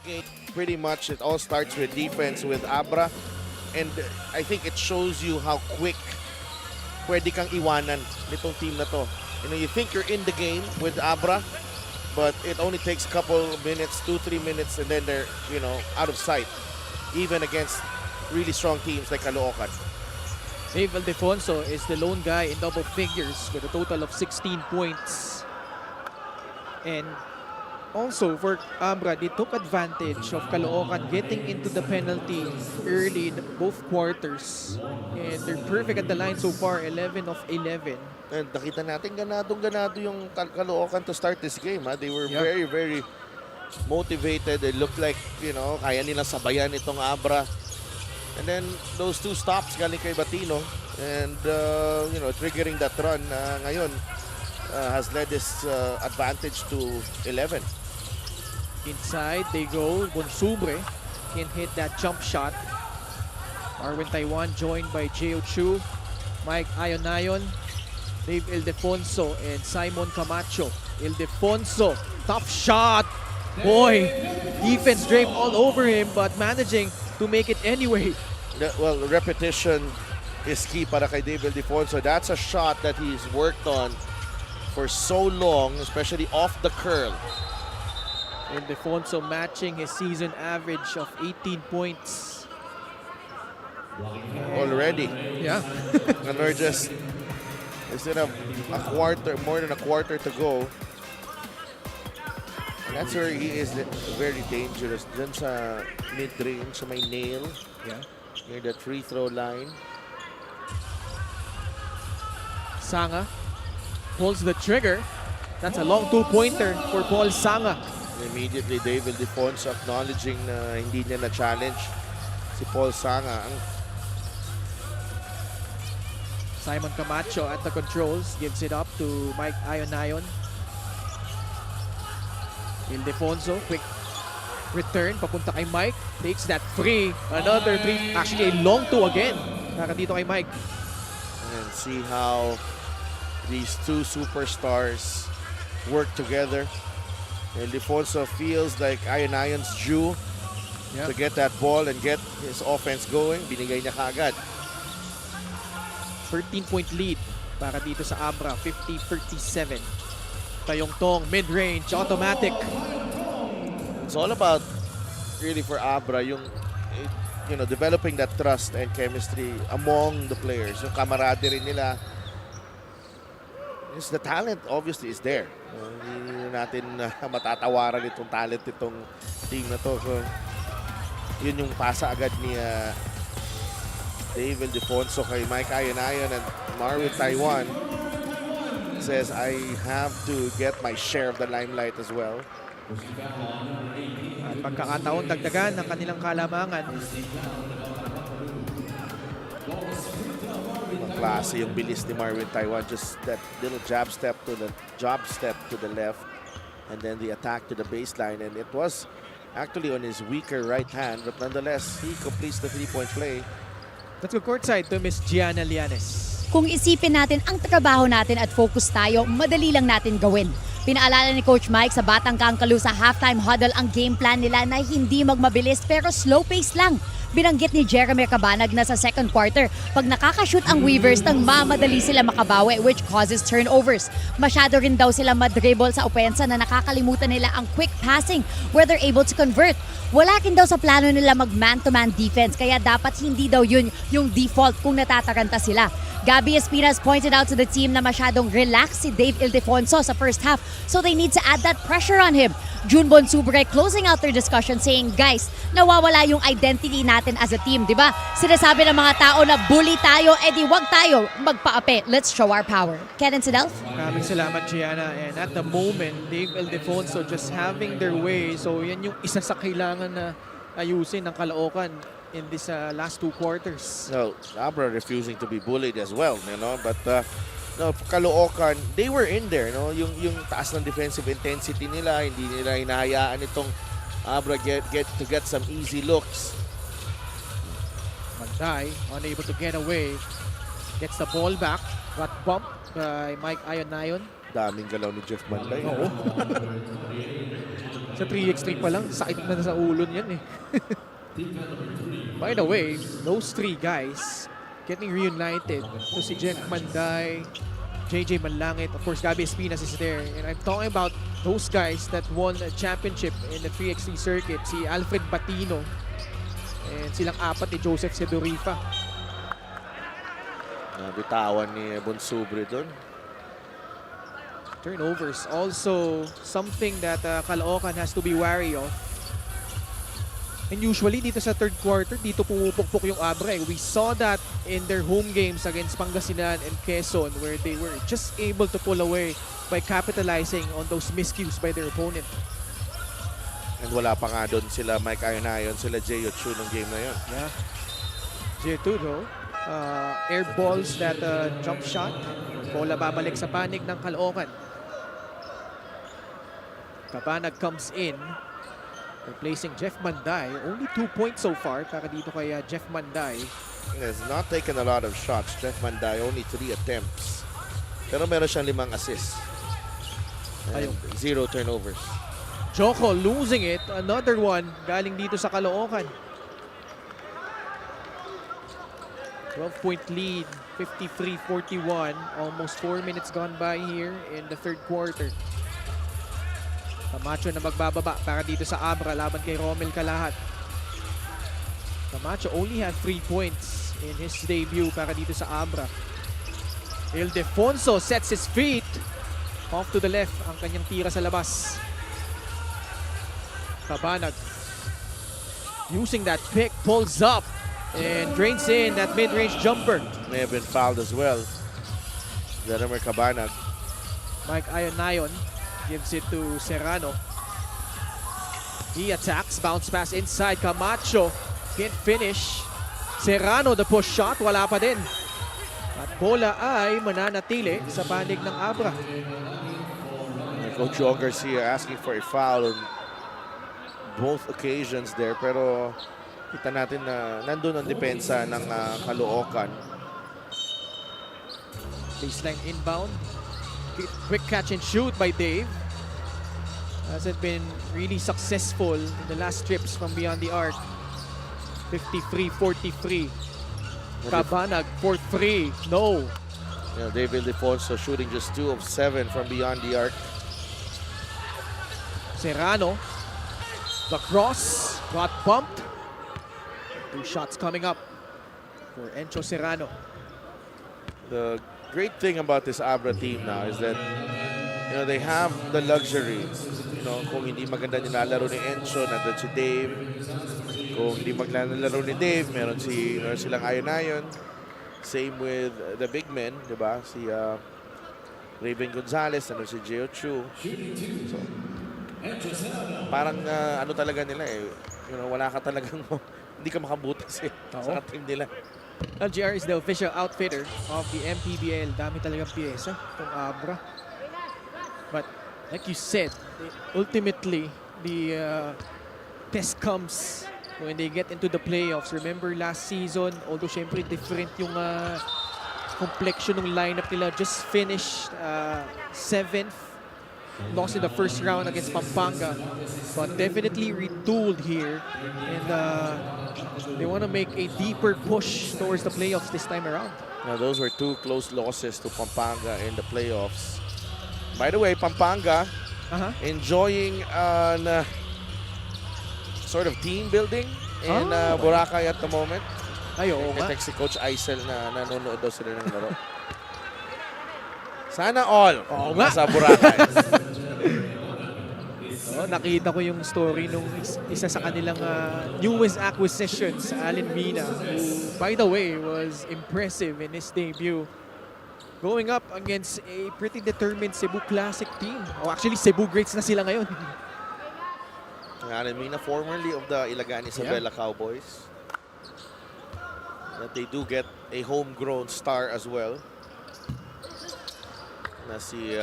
game. Pretty much it all starts with defense with ABRA. And I think it shows you how quick pwede kang iwanan nitong team na to. You know, you think you're in the game with ABRA, but it only takes a couple minutes, 2-3 minutes, and then they're, you know, out of sight. Even against really strong teams like CALOOCAN. Dave Ildefonso is the lone guy in double figures with a total of 16 points. And also for ABRA, they took advantage of CALOOCAN getting into the penalty early in both quarters. And they're perfect at the line so far, 11 of 11. And nakita natin ganado yung CALOOCAN to start this game. They were very, very motivated. It looked like, you know, kaya nilang sabayan itong ABRA. And then those two stops galing kay Batino and, you know, triggering that run ngayon has led this advantage to 11. Inside they go. Bonsubre can hit that jump shot. Marwin Taiwan joined by Jeo Chu, Mike Ayonayon, Dave Ildefonso, and Simon Camacho. Ildefonso, tough shot. Boy, defense draped all over him but managing to make it anyway. Well, repetition is key para kay Dave Ildefonso. That's a shot that he's worked on for so long, especially off the curl. Ildefonso matching his season average of 18 points. Already. Yeah. And we're just, instead of a quarter, more than a quarter to go. And that's where he is very dangerous. Dun sa mid-range, sa may nail. Yeah. Near that free throw line. Sanga pulls the trigger. That's a long two-pointer for Paul Sanga. Immediately, Dave Ildefonso acknowledging na hindi niya na-challenge si Paul Sanga. Simon Camacho at the controls gives it up to Mike Ayonayon. Ildefonso, quick return, papunta kay Mike. Takes that free. Another three. Actually, a long two again. Para dito kay Mike. And see how these two superstars work together. Ildefonso feels like Ayonayon's due to get that ball and get his offense going. Binigay niya kaagad. 13-point lead para dito sa ABRA. 50-37. Tayong Tong, mid-range, automatic. It's all about, really for ABRA, yung, you know, developing that trust and chemistry among the players. Yung camaraderie nila. The talent obviously is there. Hindi natin matatawaran itong talent itong team na to. So, yun yung pasa agad ni Dave Ildefonso kay Mike Ayonayon and Marwin Taiwan. Says, I have to get my share of the limelight as well. At pagkakataon dagdagan ng kanilang kalamangan. Klase yung bilis ni Marwin Taiwan. Just that little jab step to the left. And then the attack to the baseline. And it was actually on his weaker right hand. But nonetheless, he completes the three-point play. Let's go courtside to Miss Gianna Lianes. Kung isipin natin ang trabaho natin at focus tayo, madali lang natin gawin. Pinaalala ni Coach Mike sa Batang Kangkalu sa halftime huddle ang game plan nila na hindi magmabilis pero slow pace lang. Binanggit ni Jeremy Cabanag na sa second quarter, pag nakakashoot ang Weavers, nang mamadali sila makabawi which causes turnovers. Masyado rin daw sila madribble sa opensa na nakakalimutan nila ang quick passing where they're able to convert. Wala rin daw sa plano nila mag man-to-man defense kaya dapat hindi daw yun yung default kung natataranta sila. Gabby Espinas pointed out to the team na masyadong relaxed si Dave Ildefonso sa first half so they need to add that pressure on him. June Bonsubre closing out their discussion saying, guys, nawawala yung identity natin as a team, di ba? Sinasabi ng mga tao na bully tayo, edi wag tayo magpaapi. Let's show our power. Ken and Sidelf? Maraming salamat, Gianna. And at the moment, Dave Ildefonso just having their way. So yan yung isa sa kailangan na ayusin ng CALOOCAN in this last two quarters. No, ABRA refusing to be bullied as well, you know, but no, CALOOCAN, they were in there, no, yung taas ng defensive intensity nila, hindi nila hinahayaan itong ABRA get some easy looks. Manday, unable to get away, gets the ball back, got bumped by Mike Ayonayon. Daming galaw ni Jeff Manday. Oo. Sa 3x3 pa lang, sakit na sa ulo niyan eh. By the way, those three guys getting reunited. So si Jeff Manday, JJ Manlangit, of course Gabby Espinas is there. And I'm talking about those guys that won a championship in the 3x3 circuit. Si Alfred Batino and silang apat ni Joseph Sedorifa. Bitawan ni Bonsubre doon. Turnovers also something that Caloocan has to be wary of. And usually dito sa third quarter, dito pumupukpok yung ABRA. We saw that in their home games against Pangasinan and Quezon where they were just able to pull away by capitalizing on those miscues by their opponent. And wala pa nga doon sila Mike Ayonayon, sila J.O. Chu nung game na yun. Yeah. J2 though, air balls that jump shot. Bola babalik sa panig ng Caloocan. Kabanag comes in, replacing Jeff Manday. Only 2 points so far para dito kay Jeff Manday. He has not taken a lot of shots. Jeff Manday, only 3 attempts. Pero meron siyang 5 assists. And 0 turnovers. Joko losing it. Another one galing dito sa Caloocan. 12-point lead, 53-41. Almost 4 minutes gone by here in the third quarter. Camacho na magbababa para dito sa ABRA laban kay Romel Calahat. Camacho only had 3 points in his debut para dito sa ABRA. Ildefonso sets his feet. Off to the left ang kanyang tira sa labas. Kabanag using that pick, pulls up and drains in that mid-range jumper. May have been fouled as well. Jeremy Kabanag. Mike Ayonayon gives it to Serrano. He attacks, bounce pass inside. Camacho can't finish. Serrano, the push shot, wala pa din. At bola ay mananatili sa panig ng ABRA. Coach Joe Garcia asking for a foul on both occasions there, pero kita natin na nandun ang depensa ng Caloocan. Baseline inbound. Quick catch and shoot by Dave. Hasn't been really successful in the last trips from beyond the arc. 53-43. Kabanag for 3. No. You know, David Ildefonso shooting just 2 of 7 from beyond the arc. Serrano. The cross got bumped. 2 shots coming up for Encho Serrano. The great thing about this ABRA team now is that they have the luxury. Kung hindi maganda nilalaro ni Encho, nandun si Dave. Kung hindi maglalaro ni Dave, meron silang Ayonayon. Same with the big men, di ba? Si Raven Gonzalez, nandun si J.O. Chu. So, parang ano talaga nila eh. Wala ka talagang hindi ka makabutas eh sa team nila. LGR is the official outfitter of the MPBL. Dami talagang piyesa itong ABRA. But like you said, ultimately, the test comes when they get into the playoffs. Remember last season, although syempre different yung complexion ng lineup nila, just finished 7th. Lost in the first round against Pampanga, but definitely retooled here, and they want to make a deeper push towards the playoffs this time around. Now, those were 2 close losses to Pampanga in the playoffs. By the way, Pampanga enjoying an sort of team building in Boracay at the moment. Ay, oo nga. May text si Coach Aisel na nanonood daw sila ng laro. Sana all nasa Boracay. Nakita ko yung story nung isa sa kanilang newest acquisitions, Allen Mina, who, by the way, was impressive in his debut. Going up against a pretty determined Cebu Classic team. Actually, Cebu Greats na sila ngayon. Allen Mina, formerly of the Ilagan Isabela Cowboys. That they do get a homegrown star as well. Na si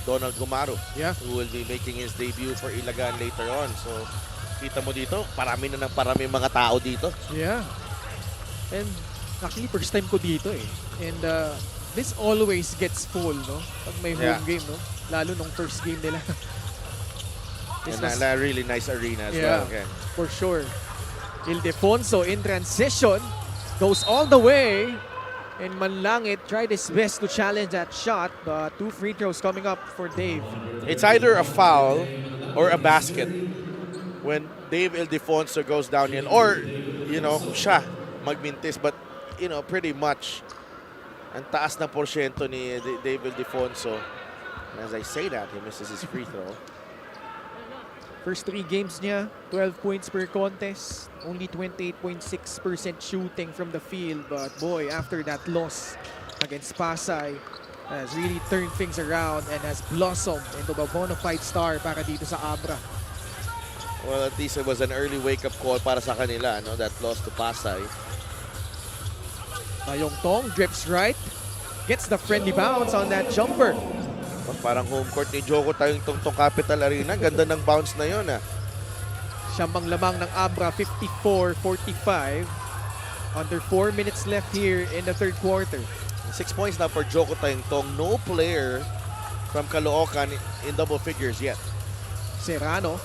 Donald Gumaro, who will be making his debut for Ilagan later on. So, kita mo dito, parami mga tao dito. Yeah. And actually, first time ko dito eh. And this always gets full, no? Pag may home game, no? Lalo nung first game nila. This And was- a really nice arena as Yeah. well. Again. For sure. Ildefonso in transition goes all the way, and Manlangit tried his best to challenge that shot, but 2 free throws coming up for Dave. It's either a foul or a basket when Dave Ildefonso goes down in, or, siya magmintis. But, pretty much, ang taas na porsyento ni Dave Ildefonso. And as I say that, he misses his free throw. First 3 games niya, 12 points per contest, only 28.6% shooting from the field. But boy, after that loss against Pasay, has really turned things around and has blossomed into a bona fide star para dito sa ABRA. Well, at least it was an early wake-up call para sa kanila, that loss to Pasay. Tayong Tong drips right, gets the friendly bounce on that jumper. Parang home court ni Joko tayong tong Capital Arena. Ganda ng bounce na yun. Siyambang lamang ng ABRA, 54-45. Under 4 minutes left here in the third quarter. 6 points now for Joko Tayong. No player from Caloocan in double figures yet. Serrano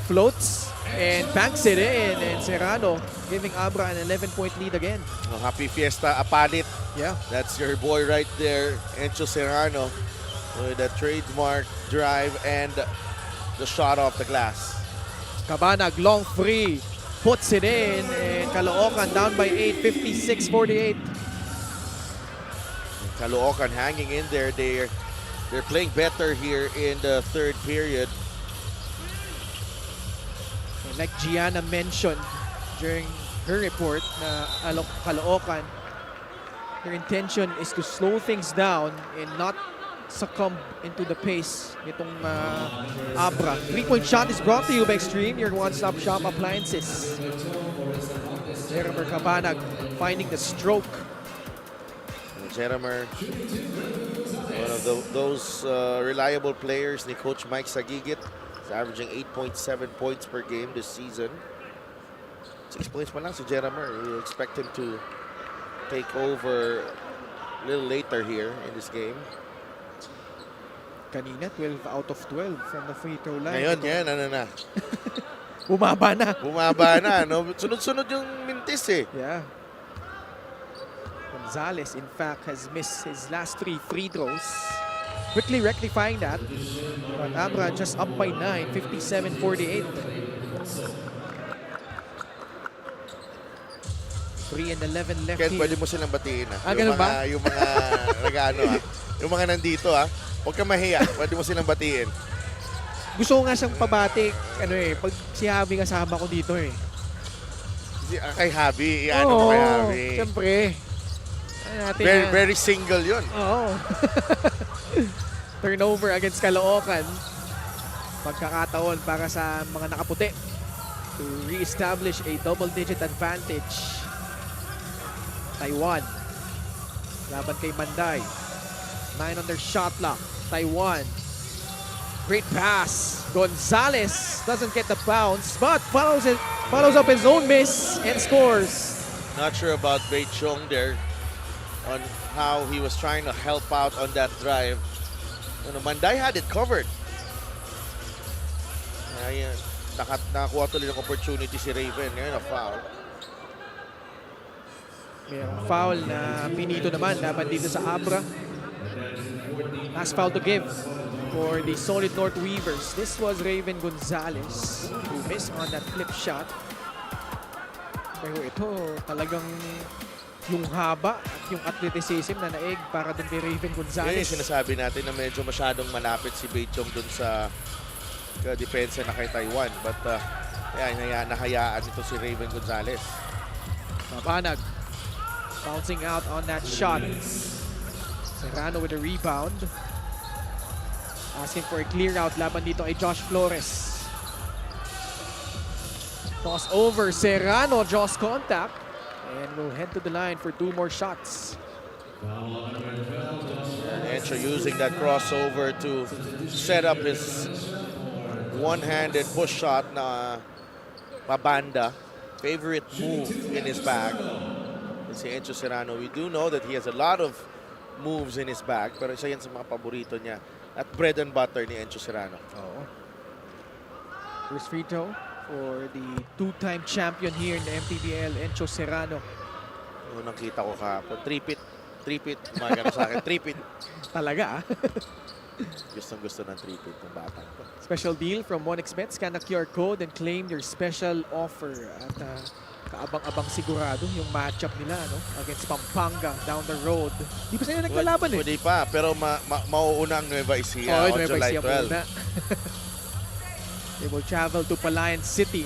floats and banks it in, and Serrano giving ABRA an 11-point lead again. Oh, happy fiesta, Apalit. Yeah. That's your boy right there, Encho Serrano, with a trademark drive and the shot off the glass. Cabanag, long free, puts it in, and Caloocan down by 8, 56-48. Caloocan hanging in there. They're playing better here in the third period. And like Gianna mentioned during her report na Caloocan, their intention is to slow things down and not succumb into the pace nitong ABRA. 3-point shot is brought to you by Extreme, your one-stop shop appliances. Jeramer Cabanag finding the stroke. Jeramer, one of those reliable players ni Coach Mike Sagigit. He's averaging 8.7 points per game this season. 6 points pa lang si Jeramer. You expect him to take over a little later here in this game. Kanina, 12 out of 12 from the free throw line. Ngayon, yan, ano na. Bumaba na. Bumaba na, no? Sunod-sunod yung mintis eh. Yeah. Gonzalez, in fact, has missed his last 3 free throws. Quickly rectifying that. But ABRA just up by 9, 57-48. 3 and 11 left Ken, here. pwede mo silang batiin Ganun ba? Yung mga nag-ano yung mga nandito huwag ka mahiya. Pwede mo silang batiin. Gusto ko nga siyang pabati, pag si Javi kasama ko dito Kay Javi, iano mo kay Javi. Siyempre. Natin Very, yan. very single yun. Oo. Turnover against Caloocan. Pagkakataon para sa mga nakaputi to re-establish a double-digit advantage. Taiwan. Laban kay Manday. 9 on their shot clock. Taiwan. Great pass. Gonzalez doesn't get the bounce, but follows up his own miss and scores. Not sure about Bei Chong there on how he was trying to help out on that drive. Manday had it covered. Nakakuha tuloy ng opportunity si Raven. Ngayon na foul. Mayroong foul na pinito naman laban dito sa ABRA. Last foul to give for the Solid North Weavers. This was Raven Gonzalez who missed on that flip shot. Pero ito talagang yung haba at yung athleticism na naeg para dun kay Raven Yan Gonzalez. yung sinasabi natin na medyo masyadong malapit si Bei Chong dun sa depensa na kay Taiwan. But nahayaan ito si Raven Gonzalez. Mabanag bouncing out on that shot. Serrano with a rebound. Asking for a clear out laban dito kay Josh Flores. Toss over, Serrano draws contact and will head to the line for 2 more shots. And Encho using that crossover to set up his one-handed push shot na pabanda. Favorite move in his bag. Si Encho Serrano, we do know that he has a lot of moves in his bag, pero isa yan sa mga paborito niya at bread and butter ni Encho Serrano. Oo. First free throw for the two-time champion here in the MPBL, Encho Serrano. Unang kita ko kahapon. Tripit. Umaga na sa akin. Tripit. Talaga, ah. Gustong-gusto ng tripit ng batang ko. Special deal from 1xBet. Scan the QR code and claim your special offer. At kaabang-abang sigurado yung matchup nila, no? Against Pampanga down the road. Di pa sila naglalaban eh. Pwede pa, pero mauuna ang Nueva Ecija on Nueva July Ecija 12. muna. They will travel to Palayan City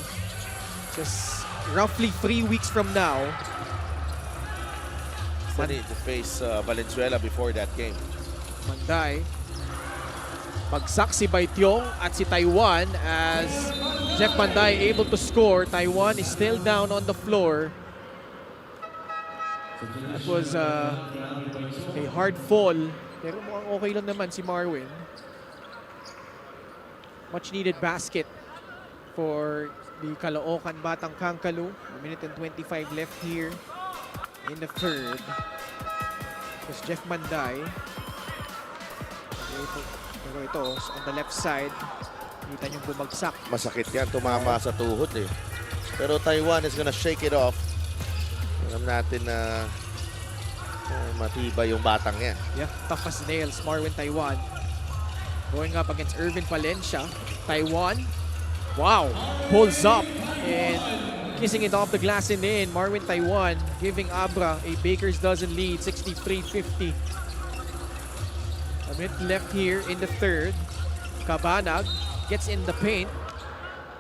just roughly 3 weeks from now. They need to face Valenzuela before that game. Manday. Bagsak si Baitiong at si Taiwan as Jeff Manday able to score. Taiwan is still down on the floor. That was a hard fall. Pero mukhang okay lang naman si Marwin. Much needed basket for the Caloocan Batang Kangkalu. 1 minute and 25 left here in the third. It's Jeff Manday. Pero ito, on the left side, kita nyo bumagsak. Masakit yan, tumama sa tuhod eh. Pero Taiwan is gonna shake it off. Alam natin na matibay yung batang yan. Yeah, tough as nails, Marwin Taiwan. Going up against Irvin Palencia. Taiwan, wow, pulls up and kissing it off the glass and in. Marwin Taiwan giving ABRA a baker's dozen lead, 63-50. A minute left here in the third. Cabanag gets in the paint.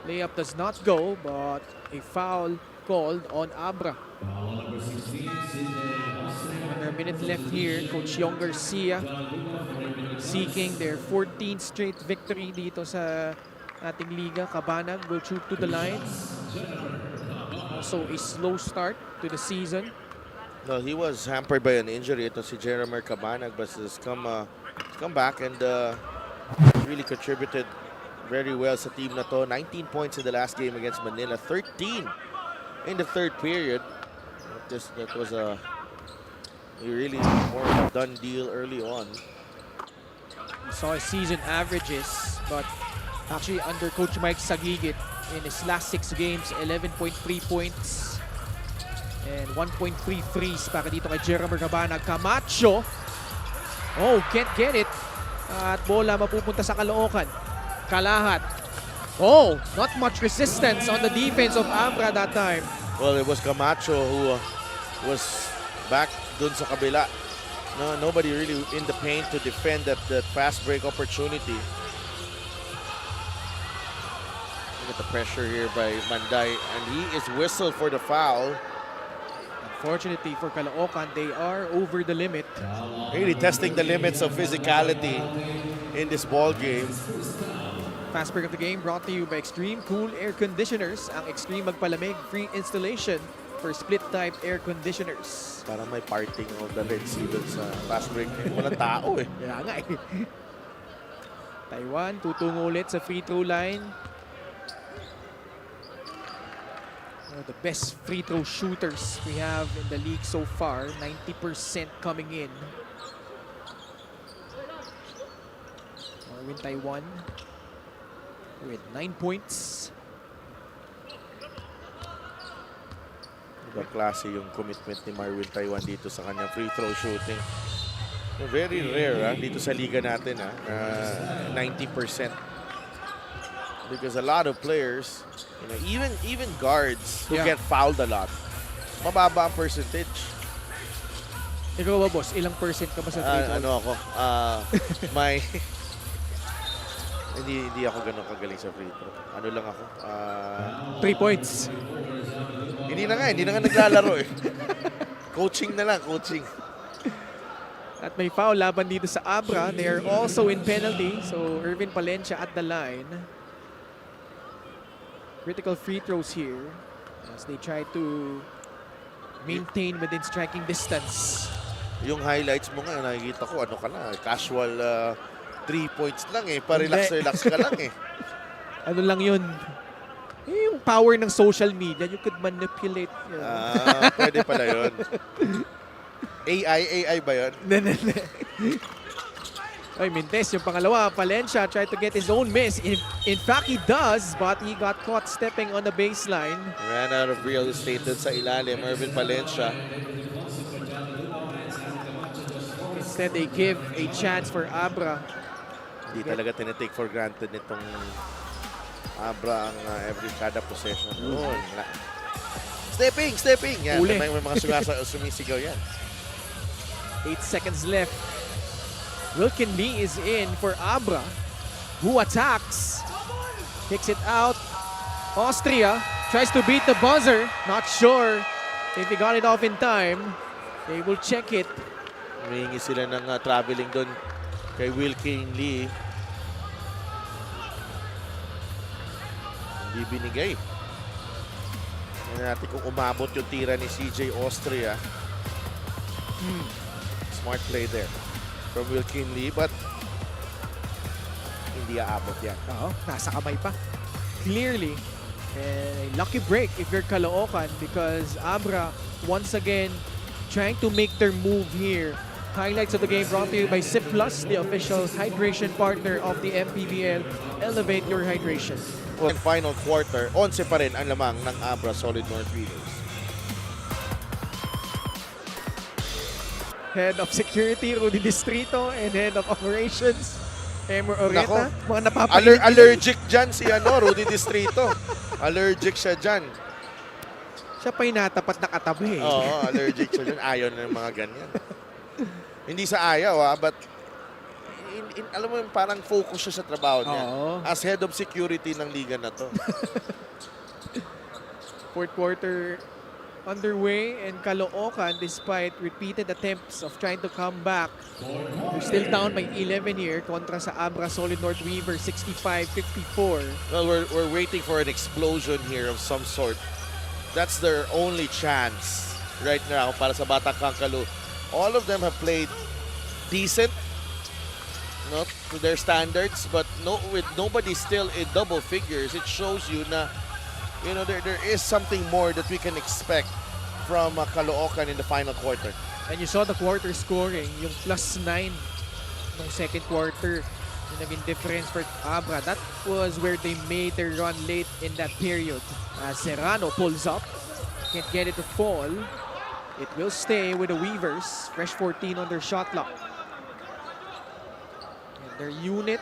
Layup does not go, but a foul called on ABRA. Another minute left here. Coach Yong Garcia seeking their 14th straight victory dito sa ating liga. Cabanag will shoot to the line. Also a slow start to the season. No, he was hampered by an injury. Ito si Jeremy Cabanag, but has come back and really contributed very well sa team na to. 19 points in the last game against Manila, 13 in the third period. That was a really more of a done deal early on. We saw his season averages, but actually under Coach Mike Sagigit in his last 6 games, 11.3 points and 1.3 threes para dito kay Jeremy Cabanag. Camacho, oh, can't get it. At bola mapupunta sa Caloocan. Kalahat. Oh, not much resistance on the defense of ABRA that time. Well, it was Camacho who was back dun sa kabila. No, nobody really in the paint to defend that fast break opportunity. Look at the pressure here by Manday, and he is whistled for the foul. Unfortunately for Caloocan, they are over the limit. Really testing the limits of physicality in this ball game. Fast break of the game brought to you by Extreme Cool Air Conditioners. Ang Extreme Magpalamig free installation for split-type air conditioners. Parang may parting of the Red Sea dun sa fast break. Walang tao eh. Kaya nga eh. Taiwan tutungo ulit sa free throw line. One of the best free throw shooters we have in the league so far. 90% coming in. Marwin Taiwan with 9 points. Ibang klase yung commitment ni Marwin Taiwan dito sa kanyang free throw shooting. Very rare dito sa liga natin 90%. Because a lot of players, even guards who get fouled a lot, mababa ang percentage. Ikaw ba, boss? Ilang percent ka ba sa free throw? Ano ako? Hindi ako ganun kagaling sa free throw. Ano lang ako? 3 points. Hindi na nga naglalaro eh. Coaching na lang, coaching. At may foul laban dito sa ABRA. They are also in penalty. So, Irvin Palencia at the line. Critical free throws here as they try to maintain within striking distance. Yung highlights mo nga, nakikita ko, ano ka na, casual 3 points lang eh. Pa-relax ka lang eh. Ano lang yun? Yung power ng social media, you could manipulate. Pwede pala yun. AI ba yun? Ay, Mintes, yung pangalawa, Palencia tried to get his own miss. In fact, he does, but he got caught stepping on the baseline. Ran out of real estate dun sa ilalim, Irvin Palencia. Instead, they give a chance for ABRA. Hindi talaga tinitake for granted nitong ABRA ang every kada possession. Stepping! Yan, Uli. may mga sumisigaw yan. 8 seconds left. Wilkin Lee is in for ABRA, who attacks. Kicks it out. Austria tries to beat the buzzer. Not sure if he got it off in time. They will check it. Humihingi sila ng traveling doon kay Wilkin Lee. Hindi binigay. Tingnan natin kung umabot yung tira ni CJ Austria. Smart play there from Wilkin Lee, but hindi aabot yan. Oo, nasa kamay pa. Clearly, a lucky break if you're Caloocan because ABRA once again trying to make their move here. Highlights of the game brought to you by Sip Plus, the official hydration partner of the MPBL. Elevate your hydration. Well, final quarter, 11 pa rin ang lamang ng ABRA Solid North Readers. Head of Security, Rudy Distrito, and Head of Operations, Emor Oreta. Nako. Mga napapalit. Allergic dyan si Rudy Distrito. Allergic siya dyan. Siya pa yung natapat na katabi. Oo, allergic siya dyan. Ayaw na ng mga ganyan. Hindi sa ayaw but alam mo yung parang focus siya sa trabaho niya. Oo. As head of security ng liga na to. Fourth quarter underway and Caloocan, despite repeated attempts of trying to come back, they're still down by 11 here kontra sa ABRA Solid North Weaver 65-54. Well, we're waiting for an explosion here of some sort. That's their only chance right now para sa Batang Kangkalu. All of them have played decent, not to their standards, but with nobody still in double figures. It shows you na there is something more that we can expect from Caloocan in the final quarter. And you saw the quarter scoring, yung +9 nung second quarter, yung naging difference for ABRA. That was where they made their run late in that period. Serrano pulls up, can't get it to fall. It will stay with the Weavers, fresh 14 on their shot clock. And their unit,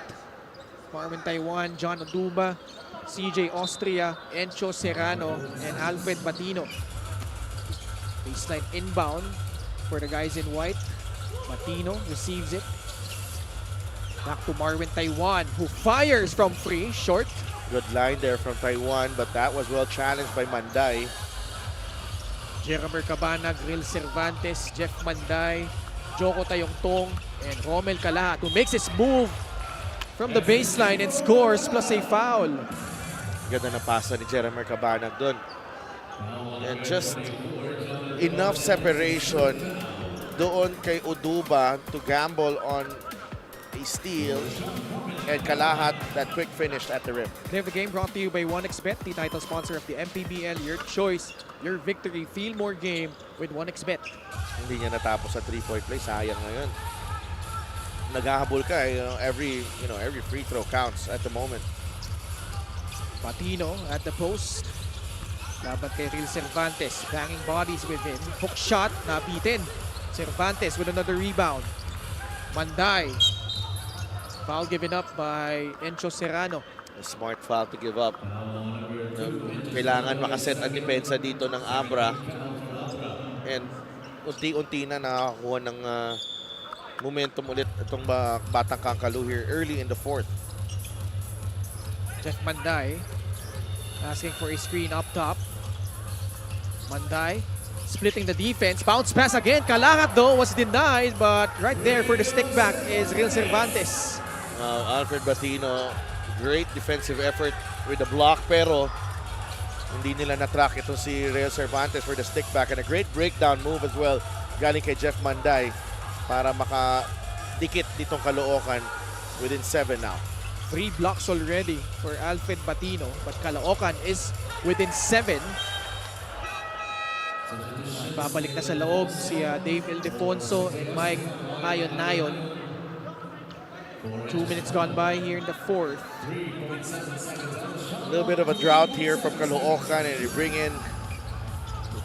Marvin Taiwan, John Oduba, CJ Austria, Encho Serrano, and Alfred Batino. Baseline inbound for the guys in white. Batino receives it. Back to Marvin Taiwan, who fires from free, short. Good line there from Taiwan, but that was well challenged by Manday. Jeramer Cabana, Grill Cervantes, Jeff Manday, Joko Tayongtong, and Romel Calahat, who makes his move from the baseline and scores plus a foul. Ganda na pasa ni Jeramer Cabana doon. And just enough separation doon kay Oduba to gamble on a steal, and Calahat that quick finish at the rim. They have the game brought to you by 1xBet, the title sponsor of the MPBL. Your choice, your victory. Feel more game with 1xBet. Hindi niya natapos sa 3-point play, sayang na yun. Naghahabol ka, every free throw counts at the moment. Patino at the post. Laban kay Real Cervantes, banging bodies with him. Hook shot, nabitin. Cervantes with another rebound. Manday. Foul given up by Encho Serrano. A smart foul to give up. Kailangan makaset ang depensa dito ng ABRA. And unti-unti na nakakuha ng momentum ulit itong Batang Kangkalu here early in the fourth. Jeff Manday asking for a screen up top. Manday splitting the defense. Bounce pass again. Calahat though was denied, but right there for the stick back is Real Cervantes. Alfred Batino, great defensive effort with the block, pero hindi nila na-track ito si Real Cervantes for the stick back, and a great breakdown move as well galing kay Jeff Manday para makadikit ditong Caloocan within 7 now. 3 blocks already for Alfred Batino, but Caloocan is within 7. Babalik na sa loob si Dave Ildefonso and Mike Ayon-Nayon. 2 minutes gone by here in the fourth. A little bit of a drought here from Caloocan, and they bring in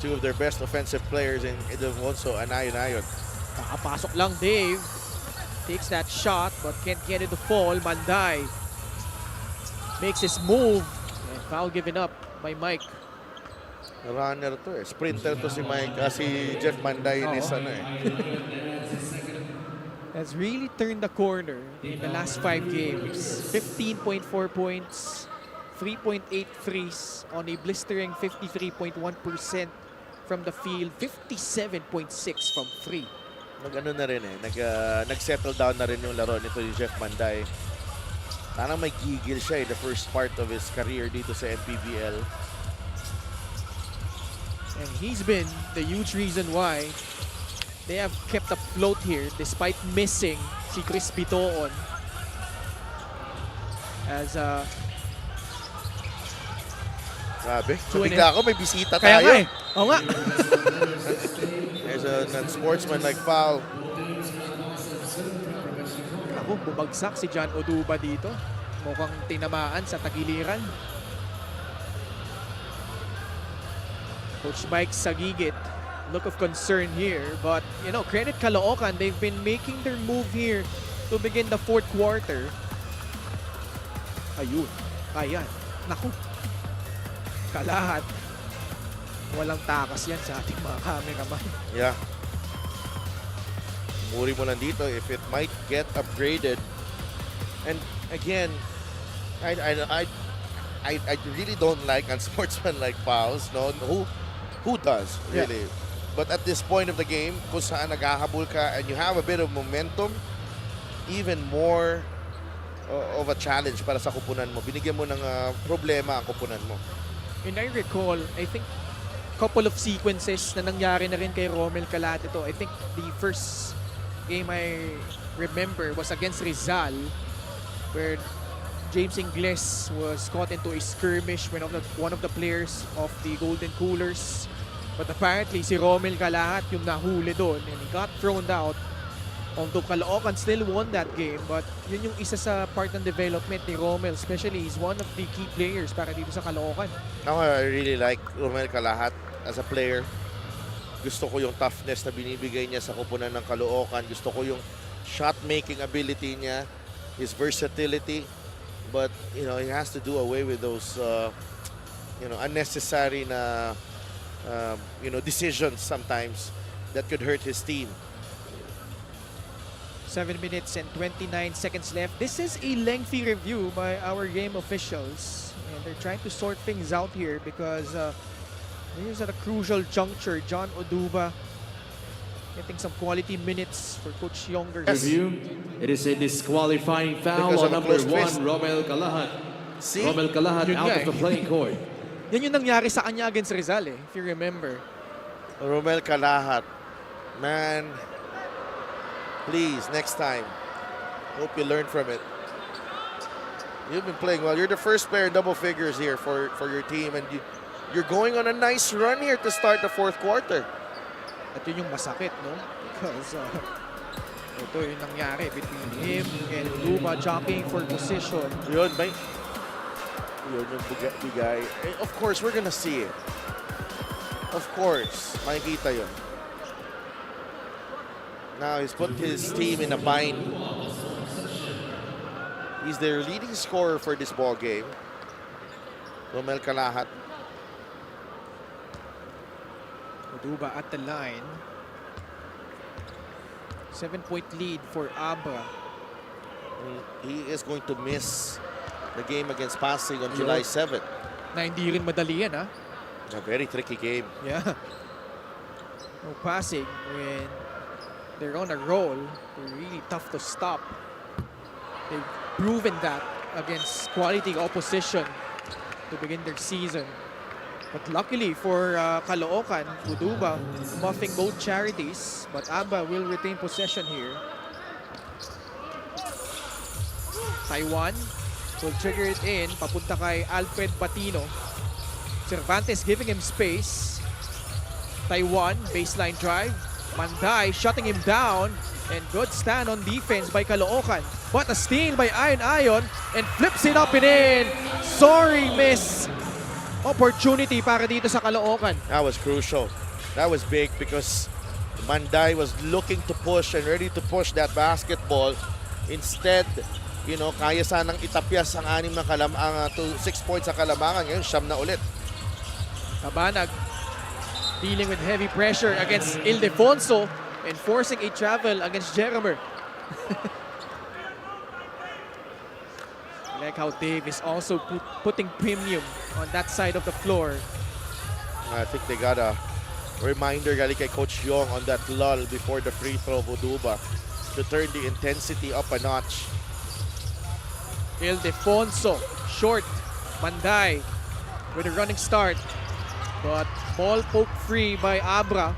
two of their best offensive players in Ildefonso and Ayon. Kakapasok lang Dave. Takes that shot but can't get it to fall. Manday makes his move. And foul given up by Mike. Runner to eh. Sprinter to si Mike, si Jeff Manday Oo. is Has really turned the corner in the last 5 games. 15.4 points, 3.8 threes on a blistering 53.1% from the field, 57.6 from free. Nag-ano na rin eh, nag-settle down na rin yung laro nito ni Jeff Manday. Parang may gigil siya the first part of his career dito sa MPBL. And he's been the huge reason why they have kept afloat here despite missing si Chris Bitoon. As Grabe, Two and nabigla ako, may bisita kaya tayo. nga eh. Oo nga. There's a non-sportsman-like foul. Ako, bumagsak si John Oduba dito. Mukhang tinamaan sa tagiliran. Coach Mike Sagigit, look of concern here. But, you know, credit Caloocan. They've been making their move here to begin the fourth quarter. Ayun. Ayan. Naku. Kalahat. Walang takas yan sa ating mga cameraman. Yeah. Muri mo lang dito if it might get upgraded. And again, I really don't like unsportsmanlike fouls. No, who does really? Yeah. But at this point of the game, kung saan naghahabol ka and you have a bit of momentum, even more of a challenge para sa kupunan mo. Binigyan mo ng problema ang kupunan mo. And I recall, I think, couple of sequences na nangyari na rin kay Romel Calat ito. I think the first game I remember was against Rizal, where James Ingles was caught into a skirmish with one of the players of the Golden Coolers. But apparently, si Romel Calat yung nahuli doon and he got thrown out. Although Caloocan still won that game, but yun yung isa sa part ng development ni Romel. Especially, he's one of the key players para dito sa Caloocan. Ako, I really like Romel Calat as a player. Gusto ko yung toughness na binibigay niya sa kupunan ng Caloocan. Gusto ko yung shot-making ability niya, his versatility. But, you know, he has to do away with those, unnecessary na, decisions sometimes that could hurt his team. 7 minutes and 29 seconds left. This is a lengthy review by our game officials. And they're trying to sort things out here because here's at a crucial juncture. John Oduba getting some quality minutes for Coach Younger. Review. It is a disqualifying foul Because on of a number close 1, twist. Romel Calat. See? Romel Calat Yun out nga of the eh. playing court. Yan yung nangyari sa kanya against Rizal if you remember. Romel Calat, man, please, next time. Hope you learn from it. You've been playing well. You're the first player in double figures here for your team, and you're going on a nice run here to start the fourth quarter. At yun yung masakit, no? Because ito yung nangyari between him and Oduba jockeying for position. Yun, may... Yun yung bigay. Of course, we're gonna see it. Of course, makikita yun. Now, he's put his team in a bind. He's their leading scorer for this ball game. Romel Calat. Oduba at the line. 7-point lead for ABRA. He is going to miss the game against Pasig on July 7th. Na hindi rin madali yan, ha? A very tricky game. Yeah. No passing when they're on a roll. They're really tough to stop. They've proven that against quality opposition to begin their season. But luckily for Caloocan, Oduba muffing both charities, but ABRA will retain possession here. Taiwan will trigger it in, papunta kay Alfred Patino. Cervantes giving him space. Taiwan, baseline drive. Manday shutting him down. And good stand on defense by Caloocan. But a steal by Ayon and flips it up and in. Sorry, miss. Opportunity para dito sa Caloocan. That was crucial. That was big because Manday was looking to push and ready to push that basketball. Instead, kaya sanang itapyas ang 6 points sa Kalamangan. Ngayon, 9 na ulit. Cabanag dealing with heavy pressure against Ildefonso and forcing a travel against Jeremer. I like how Dave is also putting premium on that side of the floor. I think they got a reminder galing kay Coach Yong on that lull before the free throw Buduba to turn the intensity up a notch. Ildefonso, short, Manday with a running start. But ball poked free by ABRA.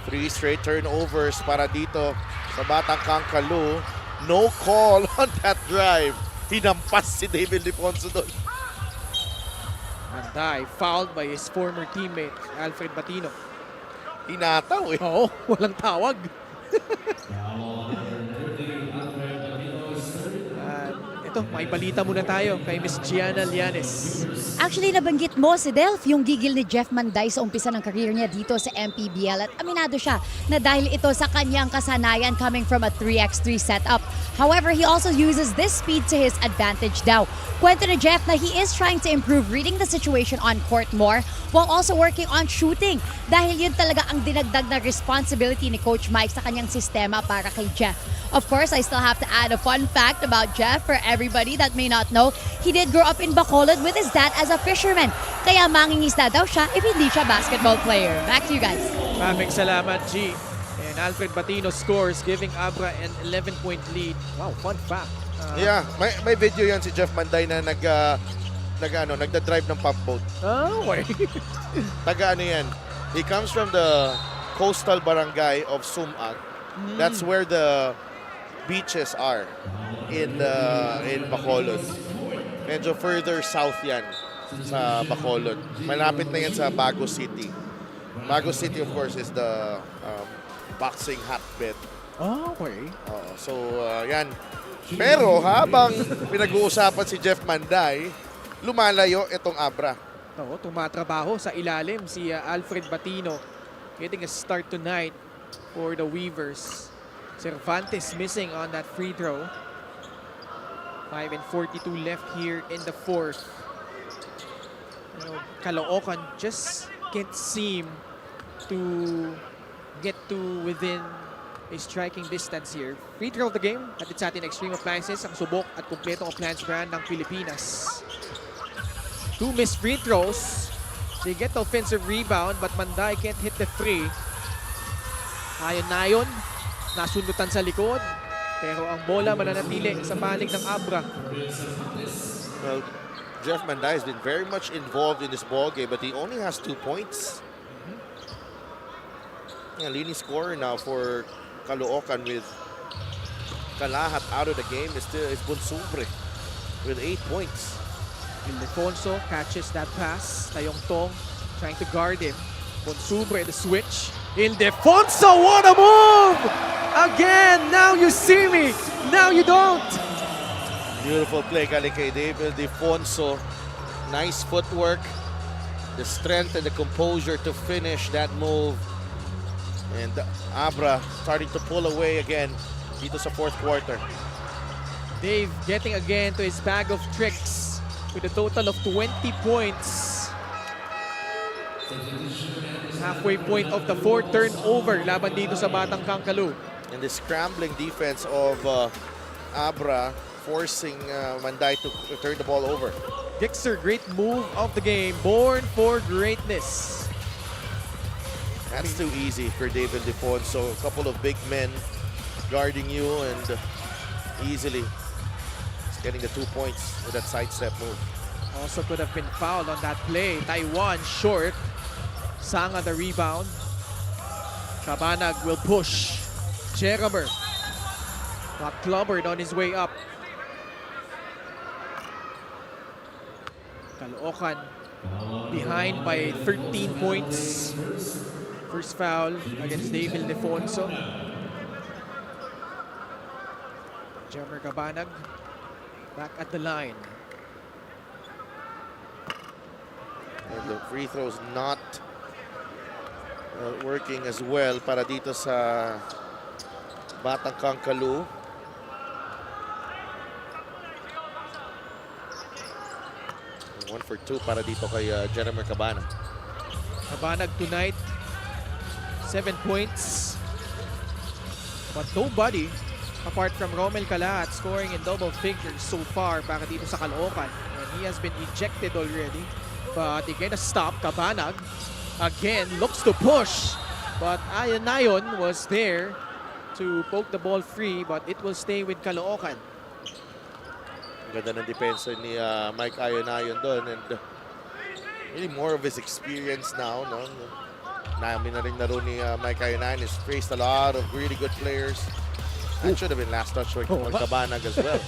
3 straight turnovers para dito sa Batang Kangkalu. No call on that drive. Hinampas si David Ildefonso doon. Manday fouled by his former teammate, Alfred Batino. Hinataw eh. Oo, walang tawag. Ito, may balita muna tayo kay Miss Gianna Llanes. Actually, nabanggit mo si Delph, yung gigil ni Jeff Manday sa umpisa ng career niya dito sa MPBL at aminado siya na dahil ito sa kanyang kasanayan coming from a 3x3 setup. However, he also uses this speed to his advantage daw. Kwento ni Jeff na he is trying to improve reading the situation on court more while also working on shooting dahil yun talaga ang dinagdag na responsibility ni Coach Mike sa kanyang sistema para kay Jeff. Of course, I still have to add a fun fact about Jeff for everybody that may not know. He did grow up in Bacolod with his dad as a fisherman. Kaya mangingisda daw siya if hindi siya basketball player. Back to you guys. Maraming salamat, G. And Alfred Batino scores, giving ABRA an 11-point lead. Wow, fun fact. Yeah, may video yan si Jeff Manday na nagda-drive ng pump boat. Oh, okay. Taga ano yan. He comes from the coastal barangay of Sumag. That's where the beaches are in Bacolod. Medyo further south yan sa Bacolod. Malapit na yan sa Bago City. Bago City, of course, is the boxing hotbed. Oh, okay. Yan. Pero habang pinag-uusapan si Jeff Manday, lumalayo itong ABRA. Oo, tumatrabaho sa ilalim si Alfred Batino, getting a start tonight for the Weavers. Cervantes missing on that free throw. 5:42 left here in the fourth. Caloocan just can't seem to get to within a striking distance here. Free throw of the game at sa atin Extreme Appliances, ang subok at kumpletong appliance brand ng Pilipinas. 2 missed free throws. They get the offensive rebound but Manday can't hit the three. Ayon, nasundutan sa likod. Pero ang bola mananatili sa panig ng ABRA. Well, Jeff Manday has been very much involved in this ball game, but he only has 2 points. Leading scorer now for Caloocan with Kalahat out of the game is Bonsubre with 8 points. Ildefonso catches that pass. Tayong Tong trying to guard him. Bonsubre the switch. Ildefonso, what a move! Again, now you see me, now you don't. Beautiful play galing kay David Ildefonso. Nice footwork, the strength and the composure to finish that move. And ABRA starting to pull away again dito sa fourth quarter. Dave getting again to his bag of tricks with a total of 20 points. Halfway point of the fourth turnover laban dito sa Batang Kangkalu. And the scrambling defense of ABRA forcing Manday to turn the ball over. Dixer, great move of the game, born for greatness. That's too easy for David Ildefonso. A couple of big men guarding you and easily getting the 2 points with that sidestep move. Also could have been fouled on that play. Taiwan short. Sanga the rebound. Cabanag will push. Jeremer got clobbered on his way up. Caloocan behind by 13 points. First foul against David Ildefonso. Jeremy Cabanag back at the line. And the free throws not working as well para dito sa Batang Kangkaloo. One for two para dito kay Jeremy Cabanag. Cabanag tonight, 7 points. But nobody, apart from Romel Calat, scoring in double figures so far para dito sa Caloocan. And he has been ejected already. But they get a stop. Cabanag again looks to push. But Ayonayon was there to poke the ball free, but it will stay with Caloocan. Ganda ng depensa ni Mike Ayonayon doon, and really more of his experience now. No? Namin na rin laro ni Mike Ayonayon. He's faced a lot of really good players. That should have been last touch for Cabanag as well.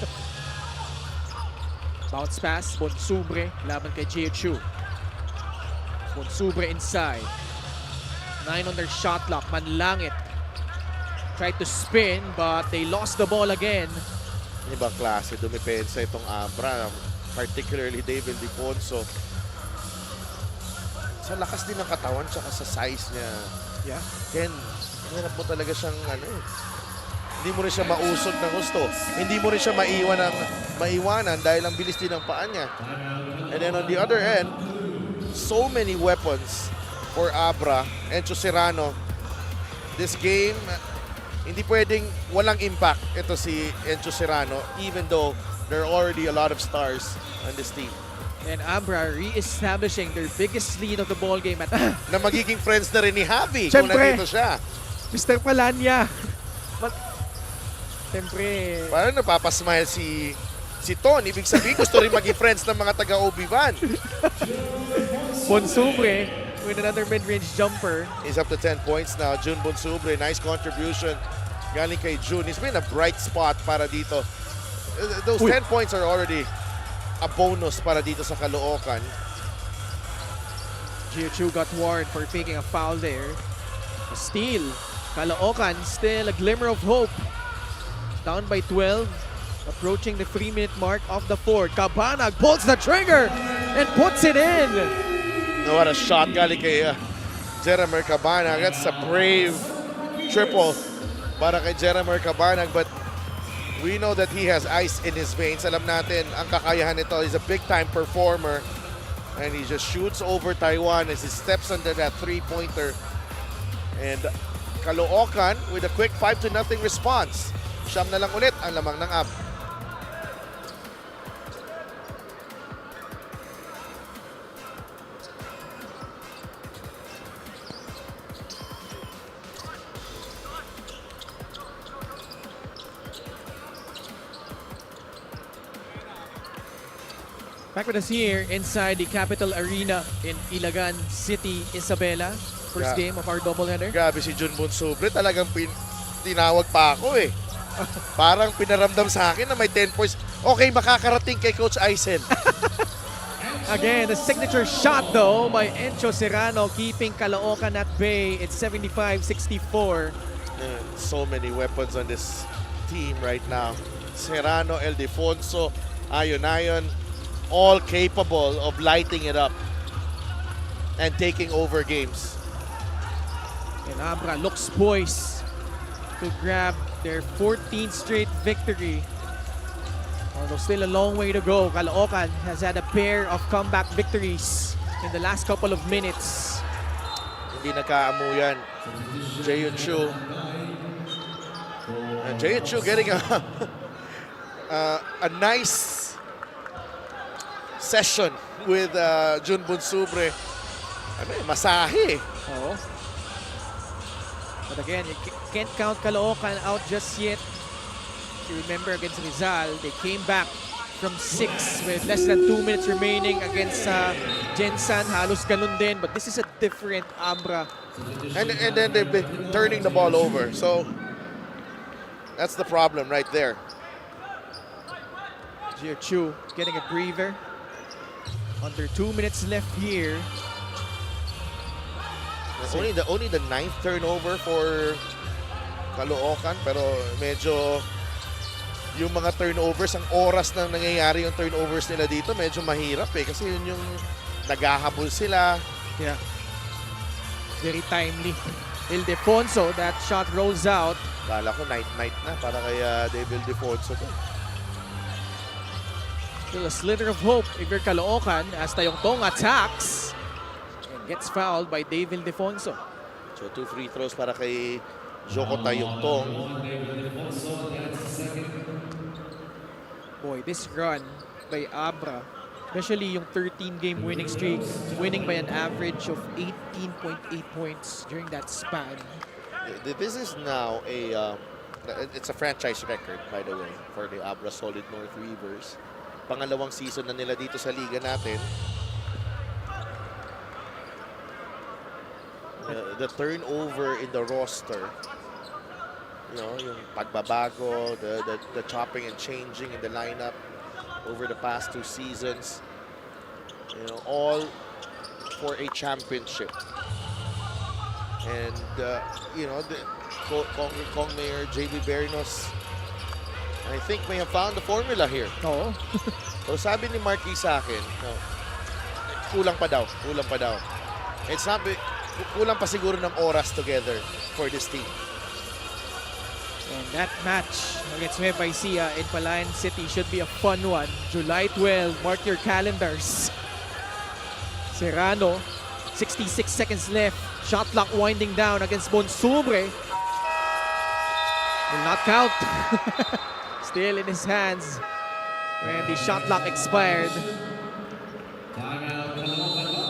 Bounce pass, Bonsubre laban kay Jeochu. Bonsubre inside. 9 on their shot clock. Manlangit tried to spin, but they lost the ball again. Ibang klase dumipensa itong ABRA, particularly David Difonso. Sa lakas din ng katawan tsaka sa size niya. Yeah. Ken, hirap mo talaga siyang hindi mo rin siya mausog ng gusto. Hindi mo rin siya maiwanan dahil ang bilis din ng paa niya. And then on the other end, so many weapons for ABRA. Encho Serrano. This game, hindi pwedeng walang impact ito si Encho Serrano, even though there are already a lot of stars on this team. And ABRA re-establishing their biggest lead of the ball game at Na magiging friends na rin ni Javi kung Siyempre. nandito siya. Mr. Palanya. But, siyempre, Parang napapasmile si Ton. Ibig sabihin, gusto rin maging friends ng mga taga-Obi-Wan. Bonsubre with another mid-range jumper. He's up to 10 points now. Jun Bonsubre, nice contribution. Galing kay Jun. He's been a bright spot para dito. Those 10 points are already a bonus para dito sa Caloocan. Jeochu got warned for taking a foul there. A steal. Caloocan still a glimmer of hope. Down by 12. Approaching the 3-minute mark of the fourth. Cabanag pulls the trigger and puts it in. Now what a shot galing kay Jeremy Cabanag. That's a brave triple para kay Jeremy Cabanag, but we know that he has ice in his veins. Alam natin ang kakayahan nito. He's a big-time performer, and he just shoots over Taiwan as he steps under that three-pointer. And Caloocan with a quick 5-0 response. Siyam na lang ulit ang lamang ng ABRA. Back with us here inside the Capital Arena in Ilagan City, Isabela. First game of our doubleheader. Grabe si Jun Bonsubre. Talagang tinawag pa ako eh. Parang pinaramdam sa akin na may 10 points. Okay, makakarating kay Coach Eisen. Again, the signature shot though by Encho Serrano keeping Caloocan at bay. It's 75-64. So many weapons on this team right now. Serrano, Ildefonso, Ayonayon, all capable of lighting it up and taking over games. And ABRA looks poised to grab their 14th straight victory. Although still a long way to go, Caloocan has had a pair of comeback victories in the last couple of minutes. Hindi nakaamuyan. Jaeyoon Chu. And Jaeyoon Chu getting a nice session with Jun Bonsubre. Masahe. Oh. But again, you can't count Caloocan out just yet. If you remember against Rizal, they came back from 6 with less than 2 minutes remaining against Gensan. Halos ganun din. But this is a different ABRA. And then they've been turning the ball over. So that's the problem right there. Jeochu getting a breather. Under 2 minutes left here. Only the 9th turnover for Caloocan, pero medyo yung mga turnovers, ang oras na nangyayari yung turnovers nila dito, medyo mahirap eh. Kasi yun yung naghahabol sila. Yeah. Very timely. Ildefonso, that shot rolls out. Kala ko night-night na para kay David Defonso to. Still a slither of hope if you're Caloocan as Tayongtong attacks and gets fouled by David Defonso. So 2 free throws para kay Joko Tayongtong. Boy, this run by ABRA, especially yung 13-game winning streak, winning by an average of 18.8 points during that span. This is now it's a franchise record, by the way, for the ABRA Solid North Reavers. Pangalawang season na nila dito sa liga natin. The turnover in the roster, you know, yung pagbabago, the chopping and changing in the lineup over the past 2 seasons, you know, all for a championship. And you know, Kong Mayor JB Berrios, I think may have found the formula here. Oo. So sabi ni Marquis sa akin, no, kulang pa daw. It's not kulang pa siguro ng oras together for this team. And that match against Nueva Ecija in Palayan City should be a fun one. July 12, mark your calendars. Serrano, 66 seconds left. Shot clock winding down against Bonsubre. Will not count. Still in his hands when the shot clock expired.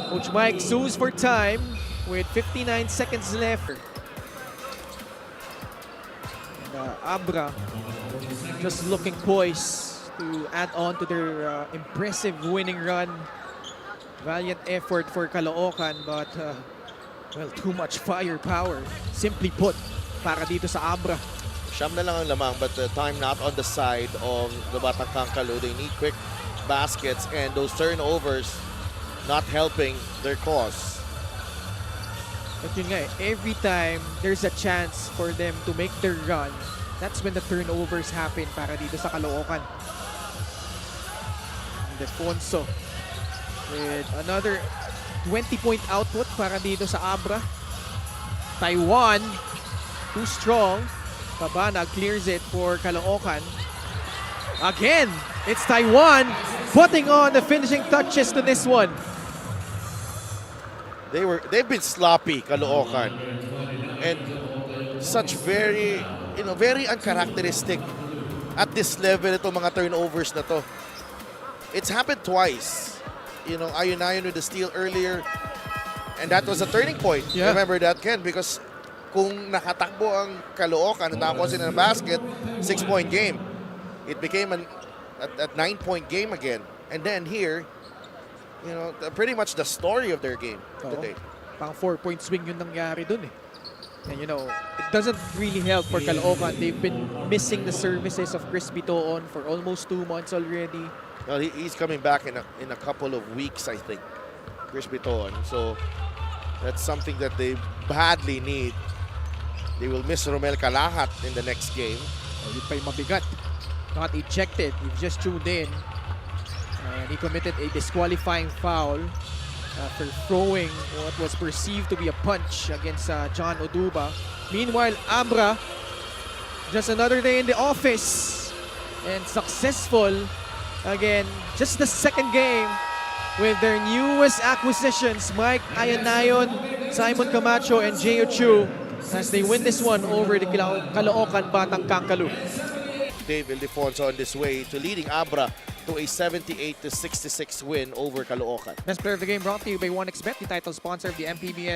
Coach Mike sues for time with 59 seconds left. And ABRA just looking poised to add on to their impressive winning run. Valiant effort for Caloocan, but well, too much firepower. Simply put, para dito sa ABRA. Siyam na lang ang lamang, but time not on the side of the Batang Kaloocan. They need quick baskets, and those turnovers not helping their cause. But yun nga, every time there's a chance for them to make their run, that's when the turnovers happen para dito sa Caloocan. Defonso with another 20-point output para dito sa ABRA. Taiwan, too strong. Cabanag clears it for Caloocan. Again, it's Taiwan putting on the finishing touches to this one. They've been sloppy, Caloocan, and such very uncharacteristic at this level itong mga turnovers na to. It's happened twice. You know, Ayon with the steal earlier, and that was a turning point. Yeah. Remember that, Ken? Because kung nakatakbo ang Caloocan at nakakuha sila ng basket, 6-point game. It became a 9-point game again. And then here, you know, pretty much the story of their game today. Pang 4-point swing yung nangyari dun eh. And you know, it doesn't really help for Caloocan. They've been missing the services of Chris Bitoon for almost 2 months already. Well, he's coming back in a couple of weeks, I think, Chris Bitoon. So that's something that they badly need. They will miss Romel Calahat in the next game. Yun pa yung mabigat. Not ejected. You've just tuned in. And he committed a disqualifying foul after throwing what was perceived to be a punch against John Oduba. Meanwhile, ABRA, just another day in the office and successful again. Just the second game with their newest acquisitions, Mike Ayonayon, Simon Camacho, and Jeo Chu, as they win this one over the Caloocan Batang Kankalu. David Defonso on this way to leading ABRA to a 78-66 win over Caloocan. Best player of the game brought to you by 1xBet, the title sponsor of the MPBL